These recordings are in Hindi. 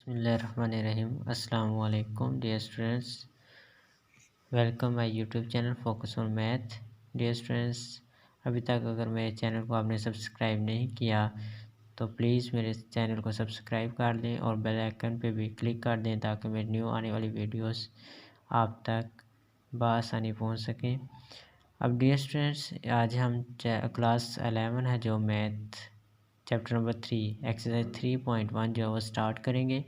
बिस्मिल्लाहिर्रहमानिर्रहीम। अस्सलाम वालेकुम dear students, welcome my YouTube channel focus on math. Dear students, अभी तक अगर मेरे चैनल को आपने सब्सक्राइब नहीं किया तो प्लीज़ मेरे चैनल को सब्सक्राइब कर दें और बेल आइकन पे भी क्लिक कर दें ताकि मेरी न्यू आने वाली वीडियोस आप तक बआसानी पहुंच सकें। अब डियर स्टूडेंट्स, आज हम क्लास 11 है जो मैथ चैप्टर नंबर 3 एक्सरसाइज 3.1 जो है वो स्टार्ट करेंगे।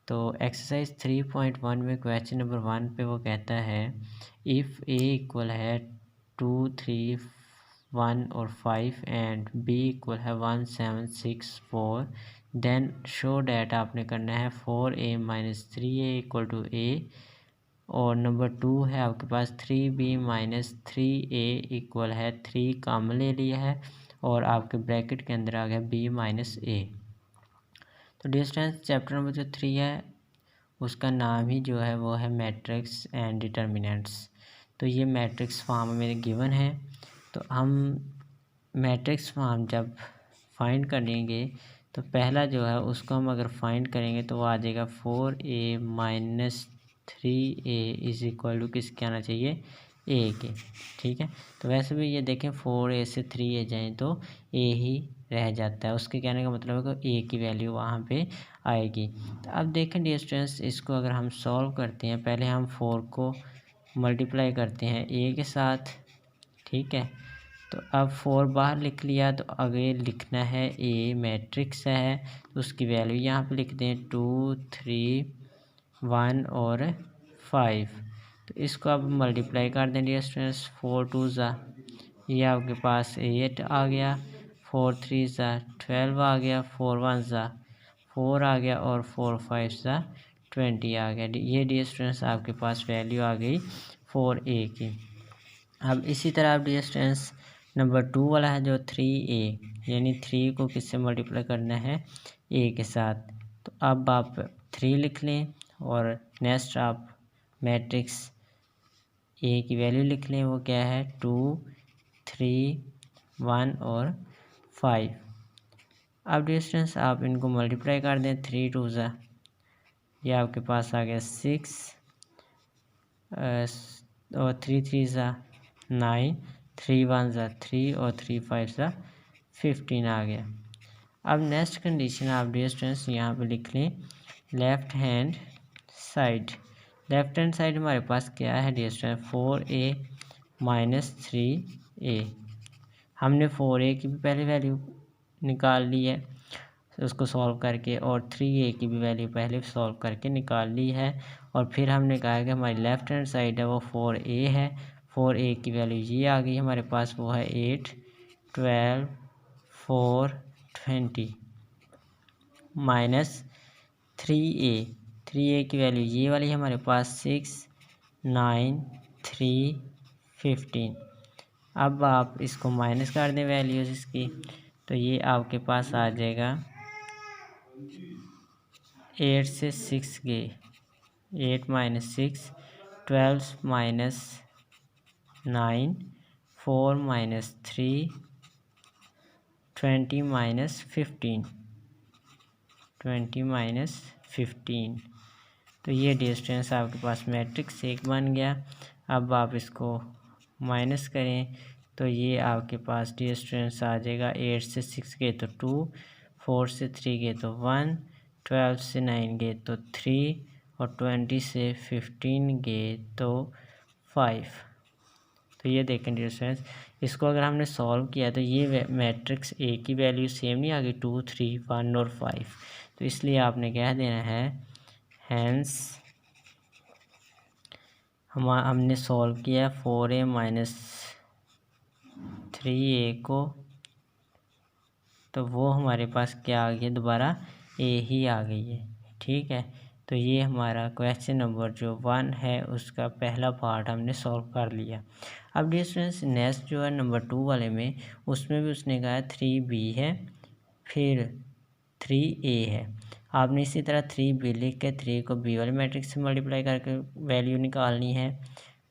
तो एक्सरसाइज 3.1 में क्वेश्चन नंबर 1 पे वो कहता है इफ़ ए इक्वल है 2, 3, 1 और 5 एंड बी इक्वल है 1, 7, 6, 4 देन शो डैट आपने करना है 4a minus 3a equal to a। और नंबर 2 है आपके पास 3b माइनस 3a इक्वल है 3 कॉमन ले लिया है और आपके ब्रैकेट के अंदर आ गया b माइनस a। तो डिस्टेंस चैप्टर नंबर जो 3 है उसका नाम ही जो है वो है मैट्रिक्स एंड डिटर्मिनेंट्स। तो ये मैट्रिक्स फॉर्म मेरे गिवन है। तो हम मैट्रिक्स फॉर्म जब फाइंड करेंगे तो पहला जो है उसको हम अगर फाइंड करेंगे तो वो आ जाएगा 4a minus 3a is equal to किसके आना चाहिए, a के। ठीक है, तो वैसे भी ये देखें 4a से 3a जाएँ तो a ही रह जाता है। उसके कहने का मतलब है कि a की वैल्यू वहाँ पे आएगी। तो अब देखें डियर स्टूडेंट्स, इसको अगर हम सॉल्व करते हैं, पहले हम 4 को मल्टीप्लाई करते हैं a के साथ। ठीक है, तो अब 4 बाहर लिख लिया तो आगे लिखना है a मैट्रिक्स है तो उसकी वैल्यू यहाँ पे लिख दें 2, 3, 1 और 5। तो इसको अब मल्टीप्लाई कर दें डियर स्टूडेंट्स। 4 2 ज़ा ये आपके पास 8 आ गया, 4 3 ज़ा 12 आ गया, 4 1 ज़ा 4 आ गया और 4 5 ज़ा 20 आ गया। ये डियर स्टूडेंट्स आपके पास वैल्यू आ गई 4a की। अब इसी तरह आप डियर स्टूडेंट्स नंबर 2 वाला है जो 3a, यानी 3 को किससे मल्टीप्लाई करना है, a के साथ। तो अब आप 3 लिख लें और नेक्स्ट आप मैट्रिक्स a की वैल्यू लिख लें, वो क्या है 2, 3, 1 और 5। अब डियर स्टूडेंट्स आप इनको मल्टीप्लाई कर दें, 3 2 ज़ा ये आपके पास आ गया 6 और 3 3 ज़ा 9, 3 1 ज़ा 3 और 3 5 ज़ा 15 आ गया। अब नेक्स्ट कंडीशन आप डियर स्टूडेंट्स यहाँ पे लिख लें left hand side. Left hand side हमारे पास क्या है dear student 4a minus 3a। हमने 4a की भी पहले वैल्यू निकाल ली है उसको सॉल्व करके और 3a की भी वैल्यू पहले सॉल्व करके निकाल ली है। और फिर हमने कहा कि हमारी लेफ़्ट हैंड साइड है वो 4a है। 4a की वैल्यू ये आ गई हमारे पास, वो है 8, 12, 4, 20 माइनस 3a। 3a की वैल्यू ये वाली हमारे पास 6, 9, 3, 15। अब आप इसको माइनस कर दें वैल्यूज़ इसकी, तो ये आपके पास आ जाएगा 8 से 6 गए, 8 minus 6, 12 minus 9, 4 minus 3, 20 minus 15, 20 minus 15। तो ये डिस्टेंस आपके पास मैट्रिक्स एक बन गया। अब आप इसको माइनस करें तो ये आपके पास डिस्टेंस आ जाएगा 8 से 6 गए तो 2, 4 से 3 गए तो 1, 12 से 9 गए तो 3 और 20 से 15 गए तो 5। तो ये देखें डियर स्टूडेंट्स, इसको अगर हमने सॉल्व किया तो ये मैट्रिक्स ए की वैल्यू सेम नहीं आ गई 2, 3, 1 और 5। तो इसलिए आपने कह देना है हैंस हमने सॉल्व किया 4a माइनस 3a को, तो वो हमारे पास क्या आ गया, दोबारा a ही आ गई है। ठीक है, तो ये हमारा क्वेश्चन नंबर जो 1 है उसका पहला पार्ट हमने सॉल्व कर लिया। अब डियर स्टूडेंट्स नेक्स्ट जो है नंबर 2 वाले में, उसमें भी उसने कहा 3b है फिर 3a है। आपने इसी तरह 3b लिख के 3 को b वाले मैट्रिक्स से मल्टीप्लाई करके वैल्यू निकालनी है।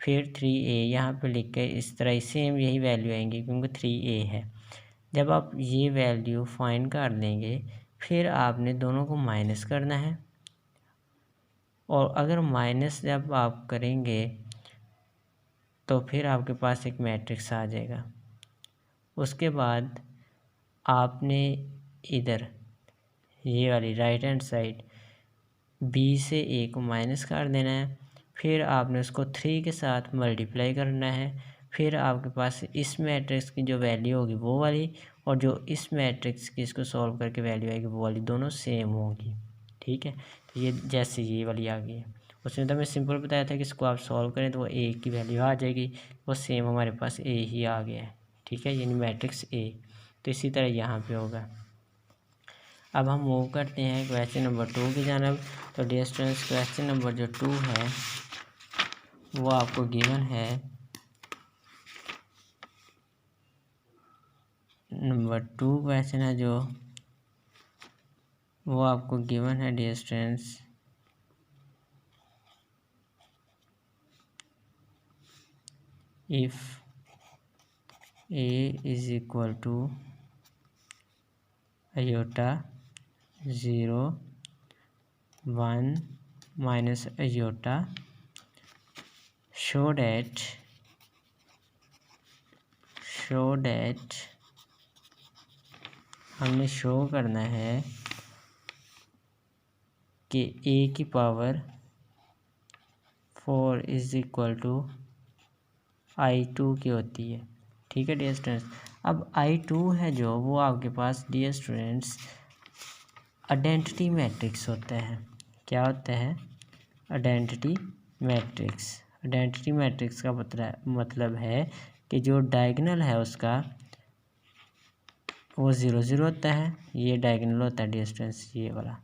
फिर 3a यहाँ पे लिख के इस तरह सेम यही वैल्यू आएंगी क्योंकि 3a है। जब आप ये वैल्यू फाइंड कर लेंगे फिर आपने दोनों को माइनस करना है। और अगर माइनस जब आप करेंगे तो फिर आपके पास एक मैट्रिक्स आ जाएगा। उसके बाद आपने इधर ये वाली राइट हैंड साइड बी से ए को माइनस कर देना है, फिर आपने उसको 3 के साथ मल्टीप्लाई करना है, फिर आपके पास इस मैट्रिक्स की जो वैल्यू होगी वो वाली और जो इस मैट्रिक्स की इसको सॉल्व करके वैल्यू आएगी वो वाली दोनों सेम होगी। ठीक है, तो ये जैसे ये वाली आ गई है, उसमें तो मैं सिंपल बताया था कि इसको आप सॉल्व करें तो वो ए की वैल्यू आ जाएगी, वो सेम हमारे पास ए ही आ गया है। ठीक है, यानी मैट्रिक्स ए। तो इसी तरह यहाँ पे होगा। अब हम मूव करते हैं क्वेश्चन नंबर 2 की जानब। तो डियर स्टूडेंट्स, क्वेश्चन नंबर जो 2 है वो आपको गिवन है नंबर 2 क्वेश्चन है जो वो आपको गिवन है dear students, if a is equal to iota 0 1 minus iota show that हमने शो करना है कि a की power 4 is equal to I2 की होती है। ठीक है डियर स्टूडेंट्स, अब I2 है जो वो आपके पास डियर स्टूडेंट्स आइडेंटिटी मैट्रिक्स होता है। क्या होता है? Identity matrix. आइडेंटिटी मैट्रिक्स का मतलब है कि जो डायगोनल है उसका वो 0 0 होता है, ये डायगोनल होता है डियर स्टूडेंट्स ये वाला,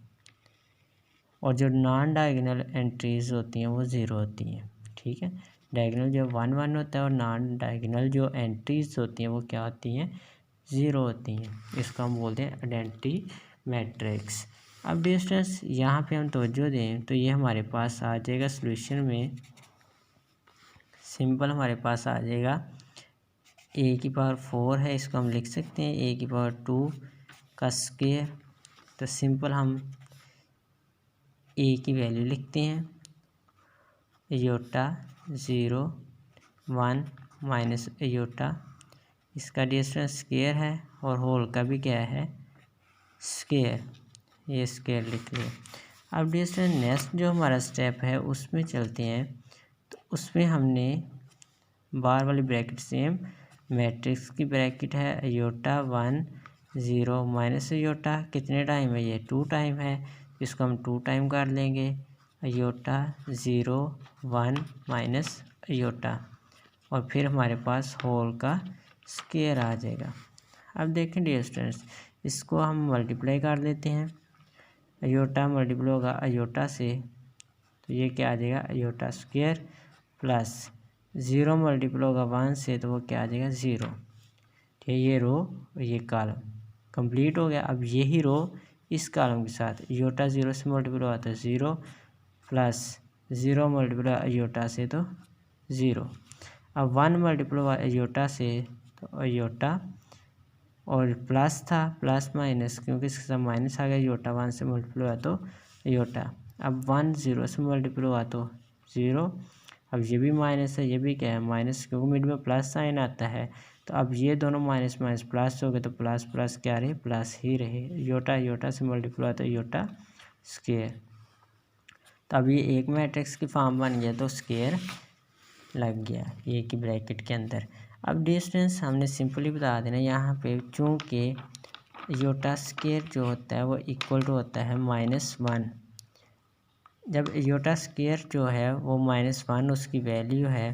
और जो नॉन डायगोनल एंट्रीज होती हैं वो 0 होती हैं। ठीक है, डायगोनल जो 1 1 होता है और नॉन डायगोनल जो एंट्रीज होती हैं वो क्या होती हैं? 0 होती हैं। इसको हम बोलते हैं आइडेंटिटी मैट्रिक्स। अब डियर स्टूडेंट्स यहाँ पे हम तवज्जो दें तो ये हमारे पास आ जाएगा सॉल्यूशन में, सिंपल हमारे पास आ जाएगा ए की पावर 4 है, इसको हम लिख सकते हैं ए की पावर 2 का स्क्वायर। तो सिंपल हम ए की वैल्यू लिखते हैं आयोटा 0 1 माइनस आयोटा, इसका डिस्टेंस स्क्वायर है और होल का भी क्या है? स्क्वायर। ये स्क्वायर लिख लिया। अब डिस्टेंस नेक्स्ट जो हमारा स्टेप है उसमें चलते हैं। तो उसमें हमने बार वाली ब्रैकेट सेम मैट्रिक्स की ब्रैकेट है आयोटा 1 0 माइनस आयोटा, कितने टाइम है? ये 2 टाइम है, इसको हम 2 टाइम कर लेंगे आयोटा 0 1 माइनस आयोटा, और फिर हमारे पास होल का स्क्वायर आ जाएगा। अब देखें डियर स्टूडेंट्स, इसको हम मल्टीप्लाई कर लेते हैं, आयोटा मल्टीप्लाई होगा आयोटा से तो ये क्या आ जाएगा? आयोटा स्क्वायर प्लस 0 मल्टीप्लाई होगा 1 से तो वो क्या आ जाएगा? 0। ठीक है, ये रो और ये कॉलम कंप्लीट हो गया। अब यही रो इस कॉलम के साथ आयोटा 0 से मल्टीप्लाई हुआ तो 0 प्लस 0 मल्टीप्लाई आयोटा से तो 0। अब 1 मल्टीप्लाई हुआ आयोटा से तो आयोटा, और प्लस था प्लस माइनस क्योंकि इसके साथ माइनस आ गया, आयोटा 1 से मल्टीप्लाई हुआ तो आयोटा। अब 1 0 से मल्टीप्लाई हुआ तो 0। अब ये भी माइनस है, ये भी क्या है? माइनस, क्योंकि मिड में प्लस साइन आता है। तो अब ये दोनों माइनस माइनस प्लस हो गए तो प्लस प्लस क्या रहे? प्लस ही रहे। आयोटा आयोटा से मल्टीप्लाई हुआ तो आयोटा स्क्वायर। तो अब ये एक मैट्रिक्स की फॉर्म बन गया तो स्क्वायर लग गया ए की ब्रैकेट के अंदर। अब डिस्टेंस हमने सिंपली बता देना यहाँ पे, चूँकि आयोटा स्क्वायर जो होता है वो इक्वल टू होता है -1। जब आयोटा स्क्वायर जो है वो -1 उसकी वैल्यू है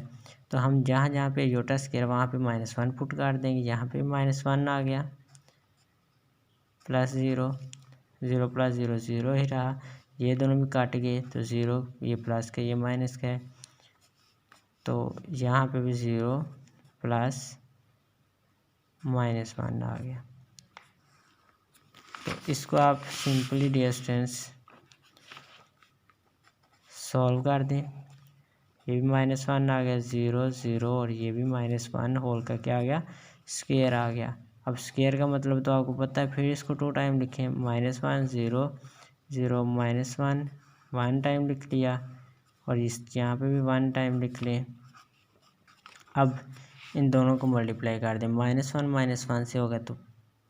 तो हम जहाँ जहाँ पे आयोटा स्क्वायर वहाँ पे -1 पुट कर देंगे। यहाँ पे -1 आ गया, प्लस 0 0 प्लस 0 0 ही रहा, ये दोनों भी काट गए तो 0, ये प्लस का ये माइनस का है तो यहाँ पे भी 0 प्लस -1 आ गया। तो इसको आप सिंपली डियर स्टूडेंट्स सॉल्व कर दें। ये भी -1 आ गया, 0 0, और ये भी -1, होल का क्या आ गया? स्क्वायर आ गया। अब स्क्वायर का मतलब तो आपको पता है, फिर इसको 2 टाइम लिखें, -1 0 0 -1 1 टाइम लिख लिया और इस यहाँ पे भी 1 टाइम लिख लें। अब इन दोनों को मल्टीप्लाई कर दें, -1 से होगा तो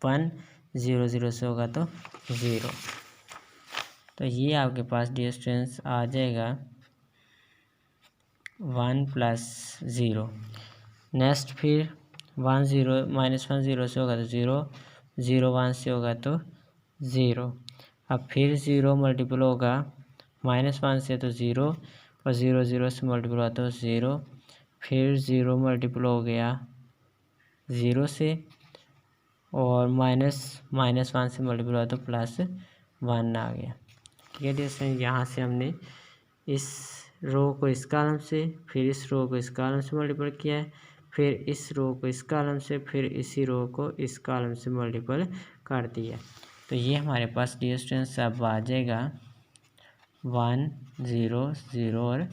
1, 0 0 से होगा तो 0। तो ये आपके पास डियर स्टूडेंट्स आ जाएगा 1 + 0। नेक्स्ट फिर 1 0 -1 0 से होगा तो 0, 0 1 से होगा तो 0। अब फिर 0 मल्टीपल होगा -1 से तो 0 और 0 0 से मल्टीपल हुआ तो 0। फिर 0 मल्टीपल हो गया 0 से और -1 से मल्टीपल हुआ तो +1 आ गया। ठीक है जैसे यहाँ से हमने इस रो को इस कॉलम से, फिर इस रो को इस कॉलम से मल्टीपल किया है, फिर इस रो को इस कॉलम से, फिर इसी रो को इस कॉलम से मल्टीपल कर दिया। तो ये हमारे पास डियर स्टूडेंट्स अब आ जाएगा 1 0 0 और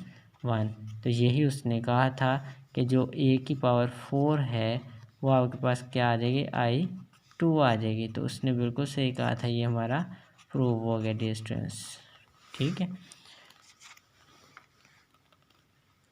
1। तो यही उसने कहा था कि जो a की पावर 4 है वो आपके पास क्या आ जाएगी, I2 आ जाएगी। तो उसने बिल्कुल सही कहा था, ये हमारा प्रूव हो गया डियर स्टूडेंट्स। ठीक है।